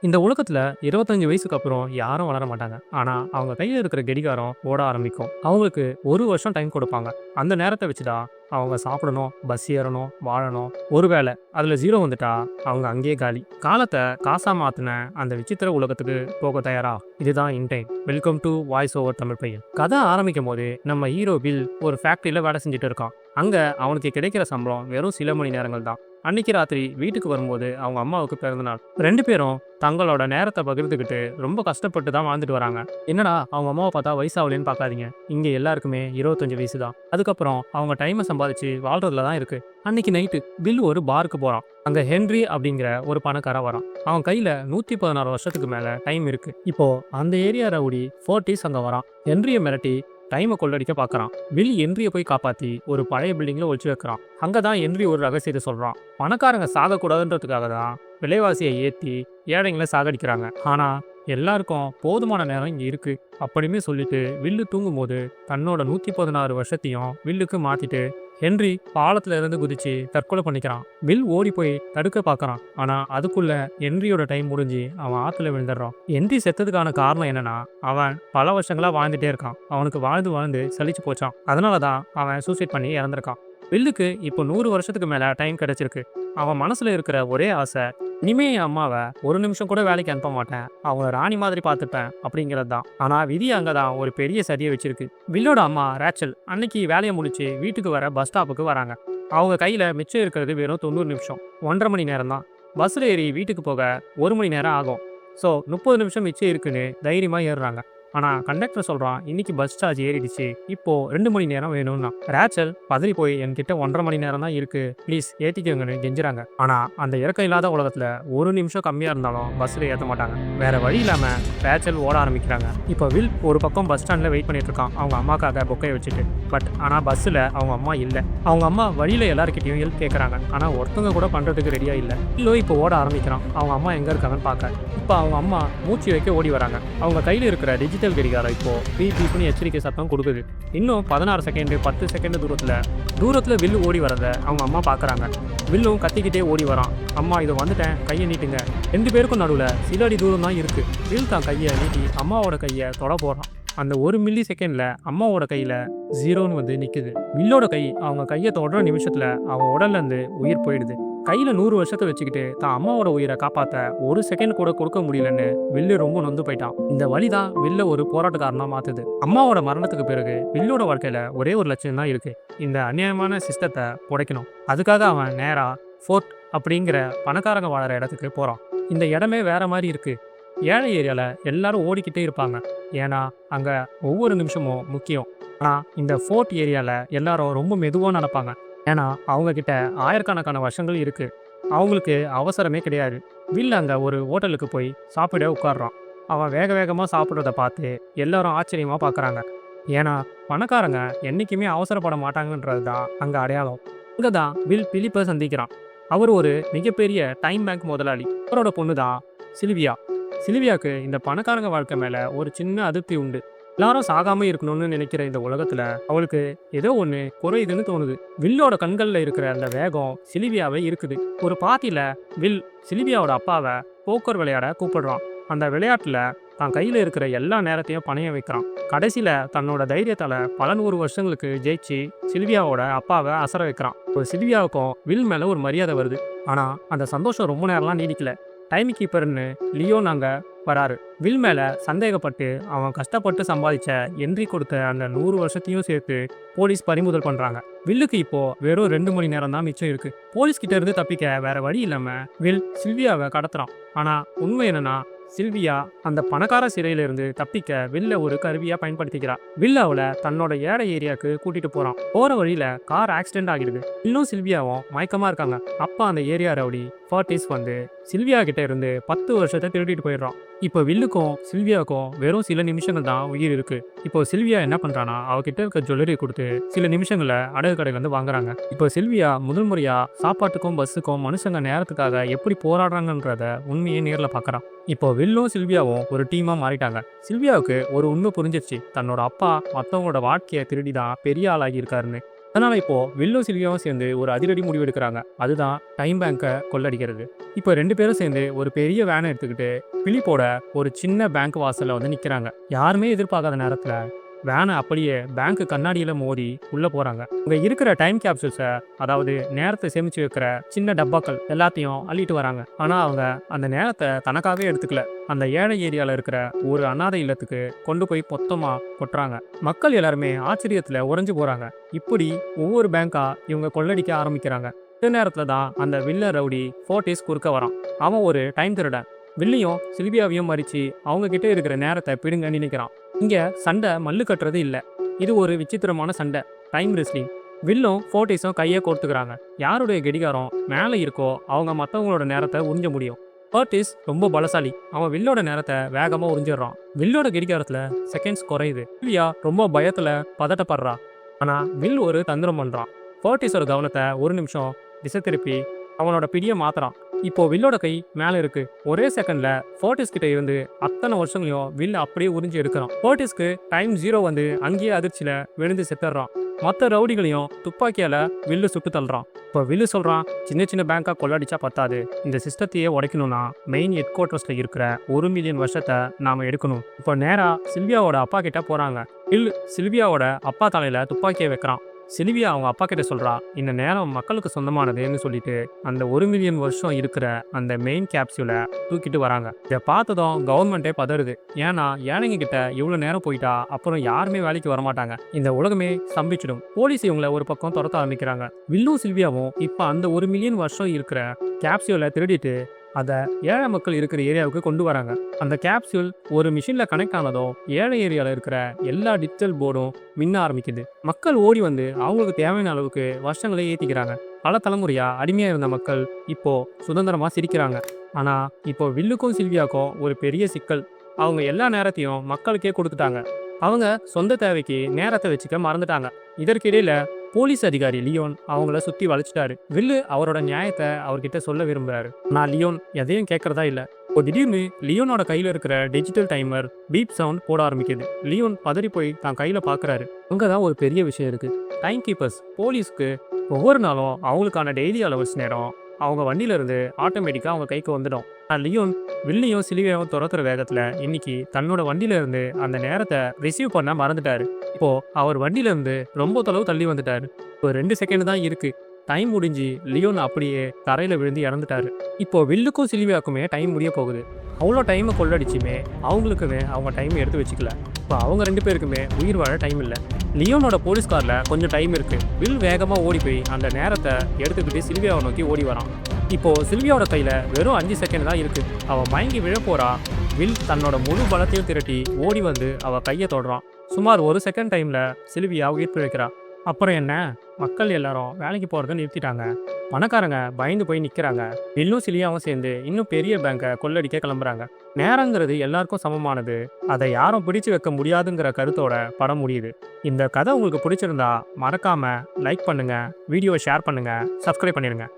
இந்த உலகத்துல 25 வயசுக்கு அப்புறம் யாரும் வளர மாட்டாங்க. ஆனா அவங்க கையில இருக்கிற கடிகாரம் ஓட ஆரம்பிக்கும். அவங்களுக்கு 1 வருஷம் டைம் கொடுப்பாங்க. அந்த நேரத்தை வச்சுதான் அவங்க சாப்பிடணும், பஸ் ஏறணும், வாழணும். ஒருவேளை அதுல ஜீரோ வந்துட்டா அவங்க அங்கேயே காலி. காலத்தை காசா மாத்தின அந்த விசித்திர உலகத்துக்கு போக தயாரா? இதுதான் இன்டைம். Welcome to voice over Tamil பையன். கதை ஆரம்பிக்கும் போது நம்ம ஹீரோ பில் ஒரு ஃபேக்டரியில வேலை செஞ்சுட்டு இருக்கான். அங்க அவனுக்கு கிடைக்கிற சம்பளம் வெறும் சில மணி நேரங்கள் தான். அன்னைக்கு ராத்திரி வீட்டுக்கு வரும்போது அவங்க அம்மாவுக்கு பிறந்தநாள். 2 பேரும் தங்களோட நேரத்தை பகிர்ந்துக்கிட்டு ரொம்ப கஷ்டப்பட்டு தான் வாழ்ந்துட்டு வராங்க. என்னடா அவங்க அம்மாவை பார்த்தா வயசாகலன்னு பார்க்காதீங்க, இங்க எல்லாருக்குமே 25 வயசு தான். அதுக்கப்புறம் அவங்க டைமை சம்பாதிச்சு வாழ்றதுல தான் இருக்கு. அன்னைக்கு நைட்டு பில் ஒரு பாருக்கு போறான். அங்க ஹென்றி அப்படிங்கிற ஒரு பணக்காரன் வரான். அவன் கையில 116 வருஷத்துக்கு மேல டைம் இருக்கு. இப்போ அந்த ஏரியா ரவுடி ஃபோர்டிஸ் அங்க வரான். ஹென்ரியை மிரட்டி டைமை கொள்ளடிக்க பார்க்கறான். வில் ஹென்ரியை போய் காப்பாத்தி ஒரு பழைய பில்டிங்ல ஒழிச்சு வைக்கிறான். அங்கதான் ஹென்றி ஒரு ரகசியத்தை சொல்றான். பணக்காரங்க சாகக்கூடாதுன்றதுக்காக தான் விலைவாசியை ஏற்றி ஏழைங்களை சாகடிக்கிறாங்க. ஆனா எல்லாருக்கும் போதுமான நேரம் இங்க இருக்கு அப்படின்னு சொல்லிட்டு வில்லு தூங்கும்போது தன்னோட 116 வருஷத்தையும் வில்லுக்கு மாத்திட்டு ஹென்றி பாலத்துல இருந்து குதிச்சு தற்கொலை பண்ணிக்கிறான். வில் ஓடி போய் தடுக்க பார்க்கறான். ஆனா அதுக்குள்ள ஹென்ரியோட டைம் முடிஞ்சு அவன் ஆத்துல விழுந்துடுறான். ஹென்றி செத்ததுக்கான காரணம் என்னன்னா, அவன் பல வருஷங்களா வாழ்ந்துட்டே இருக்கான். அவனுக்கு வாழ்ந்து வாழ்ந்து சலிச்சு போச்சான். அதனாலதான் அவன் சூசைட் பண்ணி இறந்திருக்கான். வில்லுக்கு இப்போ 100 வருஷத்துக்கு மேல டைம் கிடைச்சிருக்கு. அவன் மனசுல இருக்கிற ஒரே ஆசை, இனிமே என் அம்மாவை ஒரு நிமிஷம் கூட வேலைக்கு அனுப்ப மாட்டேன், அவங்கள ராணி மாதிரி பார்த்துப்பேன் அப்படிங்கிறது தான். ஆனா விதி அங்கதான் ஒரு பெரிய சதியை வச்சிருக்கு. வில்லோட அம்மா ரேச்சல் அன்னைக்கு வேலையை முடிச்சு வீட்டுக்கு வர பஸ் ஸ்டாப்புக்கு வராங்க. அவங்க கையில மிச்சம் இருக்கிறது வெறும் 90 நிமிஷம், 1.5 மணி நேரம் தான். பஸ்ல ஏறி வீட்டுக்கு போக 1 மணி நேரம் ஆகும். ஸோ 30 நிமிஷம் மிச்சம் இருக்குன்னு தைரியமா ஏறுறாங்க. ஆனால் கண்டக்டர் சொல்கிறான், இன்னைக்கு பஸ் சார்ஜ் ஏறிடுச்சு, இப்போ 2 மணி நேரம் வேணும்னா. ரேச்சல் பதறி போய் என்கிட்ட 1.5 மணி நேரம் தான் இருக்கு, ப்ளீஸ் ஏற்றிக்கோங்கன்னு கெஞ்சுறாங்க. ஆனால் அந்த இறக்கம் இல்லாத உலகத்தில் 1 நிமிஷம் கம்மியாக இருந்தாலும் பஸ்ஸில் ஏற்ற மாட்டாங்க. வேற வழி இல்லாமல் ரேச்சல் ஓட ஆரம்பிக்கிறாங்க. இப்போ வில் ஒரு பக்கம் பஸ் ஸ்டாண்டில் வெயிட் பண்ணிட்டு இருக்கான் அவங்க அம்மாக்காக பொக்கையை வச்சுட்டு. பட் ஆனால் பஸ்ஸில் அவங்க அம்மா இல்லை. அவங்க அம்மா வழியில் எல்லாருக்கிட்டையும் ஹெல்ப் கேட்குறாங்க. ஆனால் ஒருத்தவங்க கூட பண்ணுறதுக்கு ரெடியாக இல்லை. இல்லோ இப்போ ஓட ஆரம்பிக்கிறான் அவங்க அம்மா எங்கே இருக்காங்கன்னு பார்க்க. இப்போ அவங்க அம்மா மூச்சு வைக்க ஓடி வராங்க. அவங்க கையில் இருக்கிற டிஜிட்டல் கடிகாரம் இப்போ பீப்னு எச்சரிக்கை சத்தம் கொடுக்குது. இன்னும் 16 செகண்ட் 10 செகண்ட் தூரத்தில் வில்லு ஓடி வரதை அவங்க அம்மா பார்க்குறாங்க. வில்லும் கத்திக்கிட்டே ஓடி வரான். அம்மா இதோ வந்துட்டேன், கையை நீட்டுங்க. 2 பேருக்கும் நடுவில் சில அடி தூரம் தான் இருக்கு. வில் தான் கையை நீட்டி அம்மாவோட கையை தொட போகிறான். அந்த 1 மில்லி செகண்ட்ல அம்மாவோட கையில 0ன்னு வந்து நிக்குது. வில்லோட கை அவங்க கையை தொடர நிமிஷத்துல அவன் உடல்ல இருந்து உயிர் போயிடுது. கையில 100 வருஷத்தை வச்சுக்கிட்டு தான் அம்மாவோட உயிரை காப்பாத்த 1 செகண்ட் கூட கொடுக்க முடியலன்னு வில்லு ரொம்ப நொந்து போயிட்டான். இந்த வழிதான் வில்ல ஒரு போராட்டக்காரனா மாத்துது. அம்மாவோட மரணத்துக்கு பிறகு வில்லோட வாழ்க்கையில ஒரே ஒரு லட்சியம் தான் இருக்கு, இந்த அநியாயமான சிஸ்டத்தை புடைக்கணும். அதுக்காக அவன் நேரா ஃபோர்ட் அப்படிங்கிற பணக்காரங்க வாழற இடத்துக்கு போறான். இந்த இடமே வேற மாதிரி இருக்கு. ஏழை ஏரியால எல்லாரும் ஓடிக்கிட்டே இருப்பாங்க, ஏன்னா அங்க ஒவ்வொரு நிமிஷமும் முக்கியம். ஆனா இந்த ஃபோர்ட் ஏரியால எல்லாரும் ரொம்ப மெதுவா நடப்பாங்க, ஏன்னா அவங்க கிட்ட ஆயிரக்கணக்கான வருஷங்கள் இருக்கு. அவங்களுக்கு அவசரமே கிடையாது. வில் அங்க ஒரு ஹோட்டலுக்கு போய் சாப்பிட உட்கார்றான். அவன் வேக வேகமா சாப்பிட்றத பார்த்து எல்லாரும் ஆச்சரியமா பார்க்கறாங்க. ஏன்னா பணக்காரங்க என்னைக்குமே அவசரப்பட மாட்டாங்கன்றது தான் அங்க அடையாளம். அங்கதான் வில் பிலிப்பை சந்திக்கிறான். அவர் ஒரு மிகப்பெரிய டைம் பேங்க் முதலாளி. அவரோட பொண்ணு தான் சில்வியா. சில்வியாவுக்கு இந்த பணக்காரங்க வாழ்க்கை மேல ஒரு சின்ன அதிருப்தி உண்டு. எல்லாரும் சாகாம இருக்கணும்னு நினைக்கிற இந்த உலகத்துல அவளுக்கு ஏதோ ஒண்ணு குறையுதுன்னு தோணுது. வில்லோட கண்கள்ல இருக்கிற அந்த வேகம் சில்வியாவே இருக்குது. ஒரு பார்ட்டியில வில் சில்வியாவோட அப்பாவை போக்கர் விளையாட கூப்பிடுறான். அந்த விளையாட்டுல தான் கையில இருக்கிற எல்லா நேரத்தையும் பணைய வைக்கிறான். கடைசியில தன்னோட தைரியத்தால பல 100 வருஷங்களுக்கு ஜெயிச்சு சில்வியாவோட அப்பாவை அசர வைக்கிறான். ஒரு சில்வியாவுக்கும் வில் மேல ஒரு மரியாதை வருது. ஆனா அந்த சந்தோஷம் ரொம்ப நேரம்லாம் நீடிக்கல. டைம் கீப்பர்னு லியோன் அங்க வராரு. வில் மேல சந்தேகப்பட்டு அவன் கஷ்டப்பட்டு சம்பாதிச்ச ஹென்றி கொடுத்த அந்த 100 வருஷத்தையும் சேர்த்து போலீஸ் பறிமுதல் பண்றாங்க. வில்லுக்கு இப்போ வெறும் 2 மணி நேரம் தான் மிச்சம் இருக்கு. போலீஸ் கிட்ட இருந்து தப்பிக்க வேற வழி இல்லாம வில் சில்வியாவை கடத்துறான். ஆனா உண்மை என்னன்னா, சில்வியா அந்த பணக்கார சிறையில இருந்து தப்பிக்க வில்ல ஒரு கருவியா பயன்படுத்திக்கிறா. வில் அவளை தன்னோட ஏழை ஏரியாவுக்கு கூட்டிட்டு போறான். போற வழியில கார் ஆக்சிடென்ட் ஆகிடுது. இன்னும் சில்வியாவும் மயக்கமா இருக்காங்க. அப்ப அந்த ஏரியா ரவுடி ஃபர்டிஸ் வந்து சில்வியா கிட்ட இருந்து 10 வருஷத்தை திருடிட்டு போயிடுறான். இப்போ வில்லுக்கும் சில்வியாவுக்கும் வெறும் சில நிமிஷங்கள் தான் உயிர் இருக்கு. இப்போ சில்வியா என்ன பண்றானா, அவகிட்ட இருக்க ஜுவல்லரி கொடுத்து சில நிமிஷங்கள அடகு கடையில இருந்து வாங்குறாங்க. இப்போ சில்வியா முதல் முறையா சாப்பாட்டுக்கும் பஸ்ஸுக்கும் மனுஷங்க நேரத்துக்காக எப்படி போராடுறாங்கன்றத உண்மையை நேர்ல பாக்குறான். இப்போ வில்லும் சில்வியாவும் ஒரு டீமா மாறிட்டாங்க. சில்வியாவுக்கு ஒரு உண்மை புரிஞ்சிருச்சு, தன்னோட அப்பா மற்றவங்களோட வாழ்க்கையை திருடிதான் பெரிய ஆளாகி இருக்காருன்னு. அதனால இப்போ வில்லும் சில்வியாவும் சேர்ந்து ஒரு அதிரடி முடிவு எடுக்கிறாங்க. அதுதான் டைம் பேங்கை கொள்ளடிக்கிறது. இப்போ 2 பேரும் சேர்ந்து ஒரு பெரிய வேனை எடுத்துக்கிட்டு பிலிப்போட ஒரு சின்ன பேங்க் வாசல்ல வந்து நிக்கிறாங்க. யாருமே எதிர்பார்க்காத நேரத்துல வேனை அப்படியே பேங்க் கண்ணாடியில மோதி உள்ள போறாங்க. அங்க இருக்கிற டைம் கேப்சூல்ஸை, அதாவது நேரத்தை சேமிச்சு வைக்கிற சின்ன டப்பாக்கள் எல்லாத்தையும் அள்ளிட்டு வராங்க. ஆனா அவங்க அந்த நேரத்தை தனக்காகவே எடுத்துக்கல. அந்த ஏழை ஏரியால இருக்கிற ஒரு அனாதை இல்லத்துக்கு கொண்டு போய் மொத்தமா கொட்டுறாங்க. மக்கள் எல்லாருமே ஆச்சரியத்துல உறைஞ்சு போறாங்க. இப்படி ஒவ்வொரு பேங்கா இவங்க கொள்ளடிக்க ஆரம்பிக்கிறாங்க. இந்த நேரத்துல தான் அந்த வில்ல ரவுடி ஃபோர்டிஸ் குறுக்க வரான். அவன் ஒரு டைம் திருடன். வில்லியும் சில்வியாவையும் மறிச்சு அவங்க கிட்ட இருக்கிற நேரத்தை பிடுங்க நினைக்கிறான். இங்க சண்டை மல்லு கட்டுறது இல்ல, இது ஒரு விசித்திரமான சண்டை, டைம் ரெஸ்லிங். வில்லும் ஃபோர்டிஸும் கையை கோர்த்துக்கிறாங்க. யாருடைய கடிகாரம் மேலே இருக்கோ அவங்க மற்றவங்களோட நேரத்தை உறிஞ்ச முடியும். ஃபோர்டிஸ் ரொம்ப பலசாலி. அவன் வில்லோட நேரத்தை வேகமாக உறிஞ்சிடுறான். வில்லோட கடிகாரத்தில் செகண்ட்ஸ் குறையுது. சில்வியா ரொம்ப பயத்தில் பதட்டப்படுறா. ஆனால் வில் ஒரு தந்திரம் பண்ணுறான். ஃபோர்டிஸோட கவனத்தை ஒரு நிமிஷம் திசை திருப்பி அவனோட பிடியை மாத்துறான். இப்போ வில்லோட கை மேலே இருக்கு. ஒரே செகண்ட்ல ஃபோர்டிஸ் கிட்ட இருந்து அத்தனை வருஷங்களையும் வில் அப்படியே உறிஞ்சி எடுக்கிறான். ஃபோர்டிஸ்க்கு டைம் 0 வந்து அங்கேயே அதிர்ச்சியில விழுந்து செத்துறான். மற்ற ரவுடிகளையும் துப்பாக்கியால வில்லு சுட்டு தள்ளுறான். இப்போ வில்லு சொல்றான், சின்ன சின்ன பேங்கா கொள்ளடிச்சா பத்தாது, இந்த சிஸ்டத்தையே உடைக்கணும்னா மெயின் ஹெட் குவார்ட்டர்ஸ்ல இருக்கிற 1 மில்லியன் வருஷத்தை நாம எடுக்கணும். இப்போ நேரா சில்வியாவோட அப்பா கிட்ட போறாங்க. வில் சில்வியாவோட அப்பா தலையில துப்பாக்கியை வைக்கிறான். சில்வியா அவங்க அப்பா கிட்ட சொல்றா, இந்த நேரம் மக்களுக்கு சொந்தமானதுன்னு சொல்லிட்டு அந்த 1 மில்லியன் வருஷம் இருக்கிற அந்த மெயின் கேப்சூலை தூக்கிட்டு வராங்க. இதை பார்த்ததும் கவர்மெண்ட்டே பதறுது. ஏன்னா ஏழைங்க கிட்ட இவ்வளோ நேரம் போயிட்டா அப்புறம் யாருமே வேலைக்கு வரமாட்டாங்க, இந்த உலகமே ஸ்தம்பிச்சிடும். போலீஸ் இவங்களை ஒரு பக்கம் துரத்த ஆரம்பிக்கிறாங்க. வில்லும் சில்வியாவும் இப்போ அந்த 1 மில்லியன் வருஷம் இருக்கிற கேப்சூலை திருடிட்டு அதை ஏழை மக்கள் இருக்கிற ஏரியாவுக்கு கொண்டு வராங்க. அந்த கேப்சூல் ஒரு மிஷினில் கனெக்ட் ஆனதும் ஏழை ஏரியாவில் இருக்கிற எல்லா டிஜிட்டல் போர்டும் மின்ன ஆரம்பிக்குது. மக்கள் ஓடி வந்து அவங்களுக்கு தேவையான அளவுக்கு வருஷங்களே ஏற்றிக்கிறாங்க. பல தலைமுறையாக அடிமையாக இருந்த மக்கள் இப்போ சுதந்திரமாக சிரிக்கிறாங்க. ஆனால் இப்போ வில்லுக்கும் சில்வியாவுக்கும் ஒரு பெரிய சிக்கல். அவங்க எல்லா நேரத்தையும் மக்களுக்கே கொடுத்துட்டாங்க. அவங்க சொந்த தேவைக்கு நேரத்தை வச்சுக்க மறந்துட்டாங்க. இதற்கிடையில போலீஸ் அதிகாரி லியோன் அவங்கள சுற்றி வளைச்சிட்டாரு. வில்லு அவரோட நியாயத்தை அவர்கிட்ட சொல்ல விரும்புறாரு. நான் லியோன் எதையும் கேட்கறதா இல்லை. இப்போ திடீர்னு லியோனோட கையில் இருக்கிற டிஜிட்டல் டைமர் பீப் சவுண்ட் போட ஆரம்பிக்குது. லியோன் பதறி போய் தான் கையில் பார்க்குறாரு. அங்கே தான் ஒரு பெரிய விஷயம் இருக்கு. டைம் கீப்பர்ஸ் போலீஸ்க்கு ஒவ்வொரு நாளும் அவங்களுக்கான டெய்லி அலவன்ஸ் நேரம் அவங்க வண்டியிலிருந்து ஆட்டோமேட்டிக்காக அவங்க கைக்கு வந்துடும். லியோன் வில்லையும் சில்வியாவும் துரத்துற வேகத்தில் இன்னைக்கு தன்னோட வண்டியிலிருந்து அந்த நேரத்தை ரிசீவ் பண்ண மறந்துட்டாரு. இப்போ அவர் வண்டியிலிருந்து ரொம்ப தொலைவு தள்ளி வந்துட்டாரு. இப்போ 2 செகண்ட் தான் இருக்கு. டைம் முடிஞ்சு லியோன் அப்படியே தரையில் விழுந்து இறந்துட்டாரு. இப்போ வில்லுக்கும் சில்வியாவுக்குமே டைம் முடிய போகுது. அவ்வளோ டைமை கொள்ளடிச்சுமே அவங்களுக்குமே அவங்க டைம் எடுத்து வச்சுக்கல. இப்போ அவங்க 2 பேருக்குமே உயிர் வாழ டைம் இல்லை. லியோனோட போலீஸ் காரில் கொஞ்சம் டைம் இருக்கு. வில் வேகமாக ஓடி போய் அந்த நேரத்தை எடுத்துக்கிட்டு சில்வியாவை நோக்கி ஓடி வரான். இப்போ சில்வியாவோட கையில் வெறும் 5 செகண்ட் தான் இருக்கு. அவள் மயங்கி விழ போறா. வில் தன்னோட முழு பலத்தையும் திரட்டி ஓடி வந்து அவள் கையை தொடுறான். சுமார் 1 செகண்ட் டைம்ல சில்வியா உயிர் பிழைக்கிறா. அப்புறம் என்ன, மக்கள் எல்லாரும் வேலைக்கு போகிறத நிறுத்திட்டாங்க. பணக்காரங்க பயந்து போய் நிற்கிறாங்க. வில்லும் சில்வியாவும் சேர்ந்து இன்னும் பெரிய பேங்கை கொள்ளடிக்க கிளம்புறாங்க. நேரங்கிறது எல்லாருக்கும் சமமானது, அதை யாரும் பிடிச்சு வைக்க முடியாதுங்கிற கருத்தோட படம் முடியுது. இந்த கதை உங்களுக்கு பிடிச்சிருந்தா மறக்காம லைக் பண்ணுங்க, வீடியோவை ஷேர் பண்ணுங்க, சப்ஸ்கிரைப் பண்ணிடுங்க.